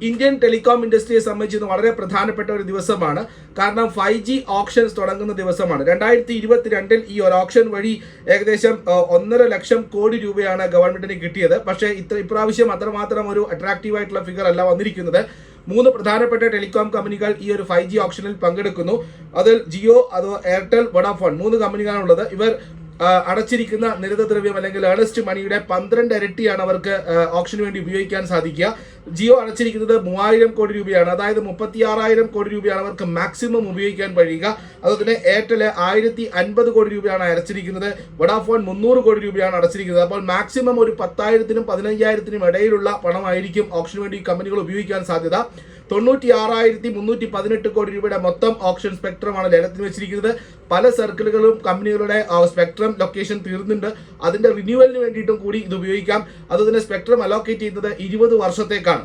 Indian telecom ഇൻഡസ്ട്രിയെ സംബന്ധിച്ച് വളരെ പ്രധാനപ്പെട്ട ഒരു ദിവസമാണ്. കാരണം 5G ഓപ്ഷൻസ് തുടങ്ങുന്ന ദിവസമാണ്. 2022 ഈ ഒരു ഓപ്ഷൻ വഴി ഏകദേശം 1.5 ലക്ഷം കോടി രൂപയാണ് ഗവൺമെന്റിന് കിട്ടിയത്. പക്ഷേ ഇപ്രാവശ്യം അത്രമാത്രം ഒരു അട്രാക്റ്റീവ് ആയിട്ടുള്ള ഫിഗർ അല്ല വന്നിരിക്കുന്നത്. 3 പ്രധാനപ്പെട്ട ടെലികോം കമ്പനികൾ ഈ ഒരു 5G ഓപ്ഷനിൽ പങ്കെടുക്കുന്നു. അതിൽ ജിയോ, എയർടെൽ, വോഡാഫോൺ 3 കമ്പനികളാണുള്ളത്. ഇവർ അടച്ചിരിക്കുന്ന നിരതദ്രവ്യം അല്ലെങ്കിൽ ഏർണസ്റ്റ് മണിയുടെ 12 ഇരട്ടിയാണ് അവർക്ക് ഓപ്ഷന് വേണ്ടി ഉപയോഗിക്കാൻ സാധിക്കുക. ജിയോ അടച്ചിരിക്കുന്നത് 3000 കോടി രൂപയാണ്. അതായത് 36,000 കോടി രൂപയാണ് അവർക്ക് മാക്സിമം ഉപയോഗിക്കാൻ കഴിയുക. അതുപോലെ തന്നെ എയർടെൽ 1050 കോടി രൂപയാണ് അടച്ചിരിക്കുന്നത്. വോഡാഫോൺ 300 കോടി രൂപയാണ് അടച്ചിരിക്കുന്നത്. അപ്പോൾ മാക്സിമം ഒരു 10,000-നും 15,000-നും ഇടയിലുള്ള പണമായിരിക്കും ഓപ്ഷന് വേണ്ടി കമ്പനികൾ ഉപയോഗിക്കാൻ സാധ്യത. 96,318 കോടി രൂപയുടെ മൊത്തം ഓപ്ഷൻ സ്പെക്ട്രമാണ് ലേലത്തിന് വെച്ചിരിക്കുന്നത്. പല സർക്കിളുകളും കമ്പനികളുടെ സ്പെക്ട്രം ലൊക്കേഷൻ തീർന്നുണ്ട്. അതിന്റെ റിന്യൂവലിന് വേണ്ടിയിട്ടും കൂടി ഇത് ഉപയോഗിക്കാം. അതുതന്നെ സ്പെക്ട്രം അലോക്കേറ്റ് ചെയ്യുന്നത് 20 വർഷത്തേക്കാണ്.